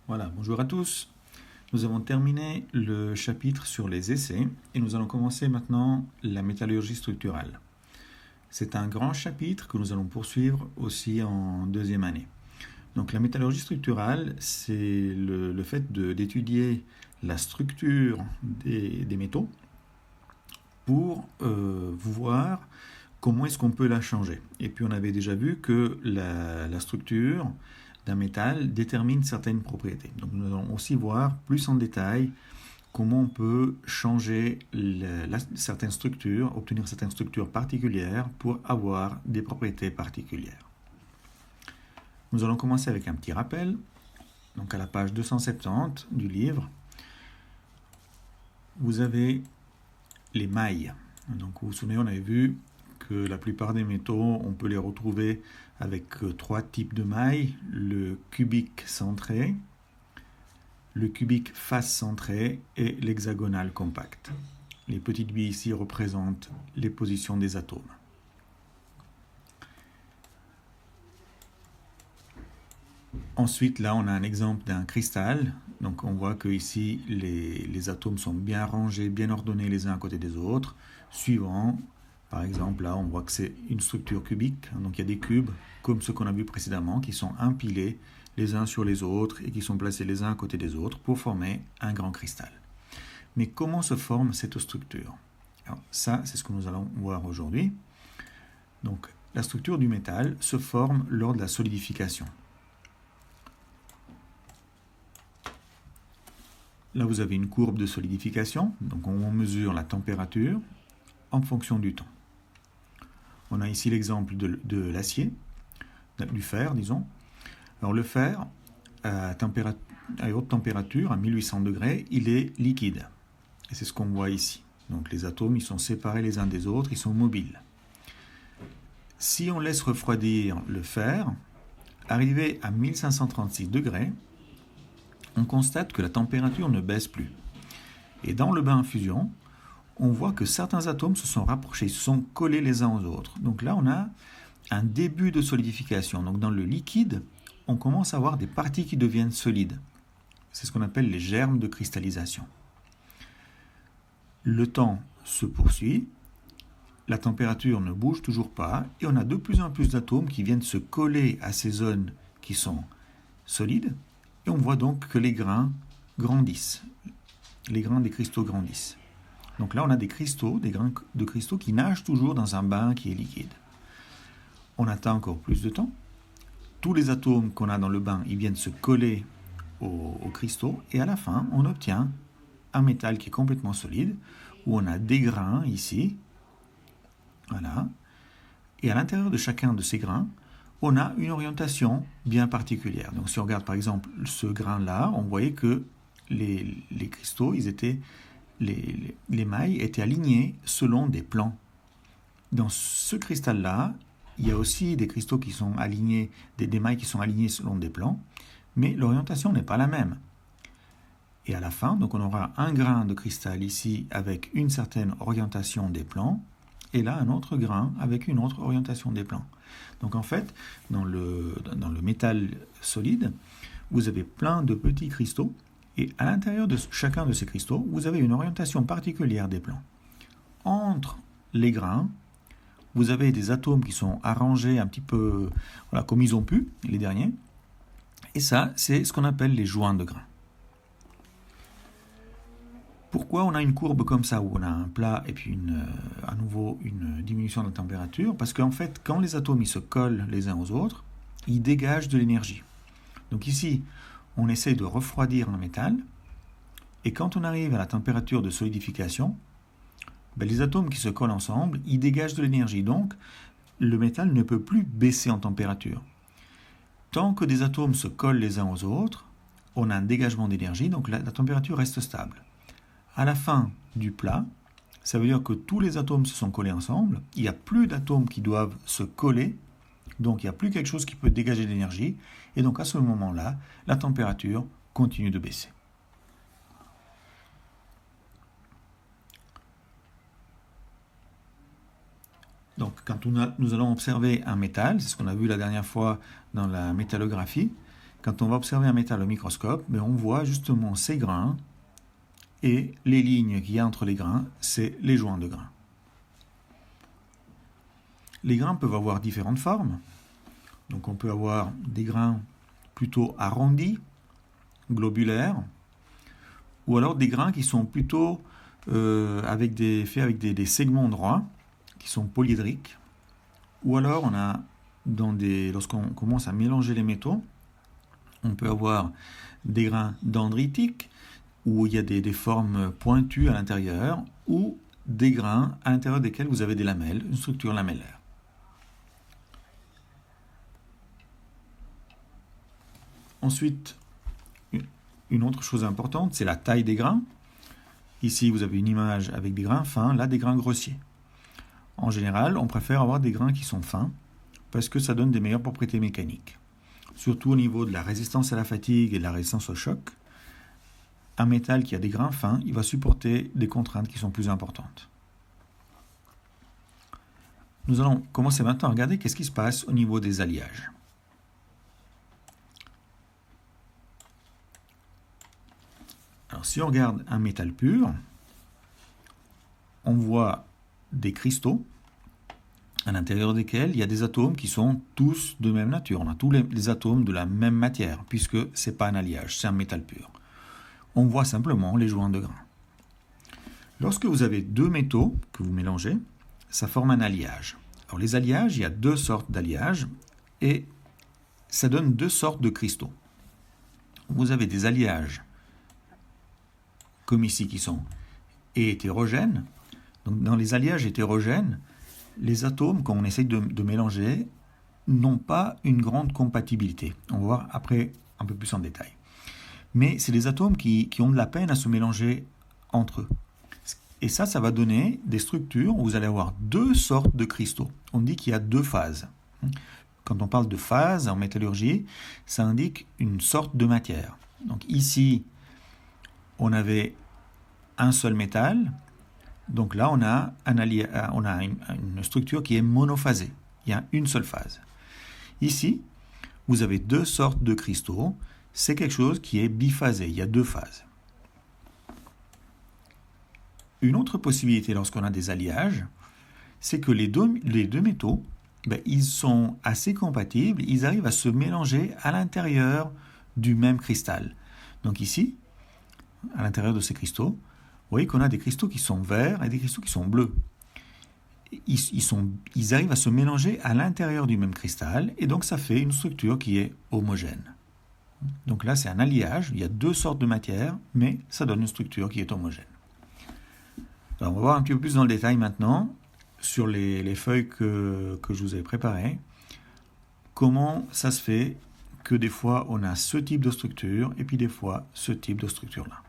Voilà, bonjour à tous. Nous avons terminé le chapitre sur les essais et nous allons commencer maintenant la métallurgie structurale. C'est un grand chapitre que nous allons poursuivre aussi en deuxième année. Donc la métallurgie structurale, c'est le fait d'étudier la structure des métaux pour voir comment est-ce qu'on peut la changer. Et puis on avait déjà vu que la structure d'un métal détermine certaines propriétés. Donc nous allons aussi voir plus en détail comment on peut changer certaines structures, obtenir certaines structures particulières pour avoir des propriétés particulières. Nous allons commencer avec un petit rappel. Donc à la page 270 du livre, vous avez les mailles. Donc vous vous souvenez, on avait vu que la plupart des métaux, on peut les retrouver avec trois types de mailles, le cubique centré, le cubique face centré et l'hexagonal compact. Les petites billes ici représentent les positions des atomes. Ensuite, là, on a un exemple d'un cristal. Donc, on voit que ici, les atomes sont bien rangés, bien ordonnés les uns à côté des autres, suivant. Par exemple, là, on voit que c'est une structure cubique. Donc, il y a des cubes, comme ceux qu'on a vus précédemment, qui sont empilés les uns sur les autres et qui sont placés les uns à côté des autres pour former un grand cristal. Mais comment se forme cette structure? Alors, ça, c'est ce que nous allons voir aujourd'hui. Donc, la structure du métal se forme lors de la solidification. Là, vous avez une courbe de solidification. Donc, on mesure la température en fonction du temps. On a ici l'exemple de l'acier, du fer, disons. Alors, le fer, à haute température, à 1800 degrés, il est liquide. Et c'est ce qu'on voit ici. Donc, les atomes, ils sont séparés les uns des autres, ils sont mobiles. Si on laisse refroidir le fer, arrivé à 1536 degrés, on constate que la température ne baisse plus. Et dans le bain à fusion, on voit que certains atomes se sont rapprochés, se sont collés les uns aux autres. Donc là, on a un début de solidification. Donc dans le liquide, on commence à avoir des parties qui deviennent solides. C'est ce qu'on appelle les germes de cristallisation. Le temps se poursuit, la température ne bouge toujours pas, et on a de plus en plus d'atomes qui viennent se coller à ces zones qui sont solides, et on voit donc que les grains grandissent. Les grains des cristaux grandissent. Donc là, on a des cristaux, des grains de cristaux qui nagent toujours dans un bain qui est liquide. On attend encore plus de temps. Tous les atomes qu'on a dans le bain, ils viennent se coller aux cristaux. Et à la fin, on obtient un métal qui est complètement solide, où on a des grains ici. Voilà. Et à l'intérieur de chacun de ces grains, on a une orientation bien particulière. Donc si on regarde par exemple ce grain-là, on voyait que les cristaux, les mailles étaient alignées selon des plans. Dans ce cristal-là, il y a aussi des cristaux qui sont alignés, des mailles qui sont alignées selon des plans, mais l'orientation n'est pas la même. Et à la fin, donc on aura un grain de cristal ici avec une certaine orientation des plans, et là un autre grain avec une autre orientation des plans. Donc en fait, dans le métal solide, vous avez plein de petits cristaux, et à l'intérieur de chacun de ces cristaux, vous avez une orientation particulière des plans. Entre les grains, vous avez des atomes qui sont arrangés un petit peu comme ils ont pu, les derniers, et ça, c'est ce qu'on appelle les joints de grains. Pourquoi on a une courbe comme ça, où on a un plat et puis à nouveau une diminution de la température? Parce qu'en fait, quand les atomes ils se collent les uns aux autres, ils dégagent de l'énergie. Donc ici, on essaie de refroidir un métal, et quand on arrive à la température de solidification, les atomes qui se collent ensemble, ils dégagent de l'énergie. Donc, le métal ne peut plus baisser en température. Tant que des atomes se collent les uns aux autres, on a un dégagement d'énergie, donc la température reste stable. À la fin du plat, ça veut dire que tous les atomes se sont collés ensemble, il n'y a plus d'atomes qui doivent se coller, donc il n'y a plus quelque chose qui peut dégager de l'énergie, et donc à ce moment-là, la température continue de baisser. Donc quand nous allons observer un métal, c'est ce qu'on a vu la dernière fois dans la métallographie, quand on va observer un métal au microscope, mais on voit justement ces grains et les lignes qu'il y a entre les grains, c'est les joints de grains. Les grains peuvent avoir différentes formes. Donc on peut avoir des grains plutôt arrondis, globulaires, ou alors des grains qui sont plutôt faits avec des segments droits, qui sont polyédriques. Ou alors on a lorsqu'on commence à mélanger les métaux, on peut avoir des grains dendritiques, où il y a des formes pointues à l'intérieur, ou des grains à l'intérieur desquels vous avez des lamelles, une structure lamellaire. Ensuite, une autre chose importante, c'est la taille des grains. Ici, vous avez une image avec des grains fins, là des grains grossiers. En général, on préfère avoir des grains qui sont fins, parce que ça donne des meilleures propriétés mécaniques. Surtout au niveau de la résistance à la fatigue et de la résistance au choc. Un métal qui a des grains fins, il va supporter des contraintes qui sont plus importantes. Nous allons commencer maintenant à regarder qu'est-ce qui se passe au niveau des alliages. Alors, si on regarde un métal pur, on voit des cristaux à l'intérieur desquels il y a des atomes qui sont tous de même nature. On a tous les atomes de la même matière, puisque ce n'est pas un alliage, c'est un métal pur. On voit simplement les joints de grains. Lorsque vous avez deux métaux que vous mélangez, ça forme un alliage. Alors les alliages, il y a deux sortes d'alliages, et ça donne deux sortes de cristaux. Vous avez des alliages comme ici, qui sont hétérogènes. Donc, dans les alliages hétérogènes, les atomes, quand on essaye de mélanger, n'ont pas une grande compatibilité. On va voir après un peu plus en détail. Mais c'est des atomes qui ont de la peine à se mélanger entre eux. Et ça va donner des structures où vous allez avoir deux sortes de cristaux. On dit qu'il y a deux phases. Quand on parle de phase en métallurgie, ça indique une sorte de matière. Donc ici, on avait un seul métal, donc là on a une structure qui est monophasée, il y a une seule phase. Ici, vous avez deux sortes de cristaux, c'est quelque chose qui est biphasé, il y a deux phases. Une autre possibilité lorsqu'on a des alliages, c'est que les deux métaux, ils sont assez compatibles, ils arrivent à se mélanger à l'intérieur du même cristal. Donc ici, à l'intérieur de ces cristaux, vous voyez qu'on a des cristaux qui sont verts et des cristaux qui sont bleus. Ils arrivent à se mélanger à l'intérieur du même cristal, et donc ça fait une structure qui est homogène. Donc là, c'est un alliage, il y a deux sortes de matières, mais ça donne une structure qui est homogène. Alors, on va voir un petit peu plus dans le détail maintenant, sur les feuilles que je vous ai préparées, comment ça se fait que des fois on a ce type de structure, et puis des fois ce type de structure-là.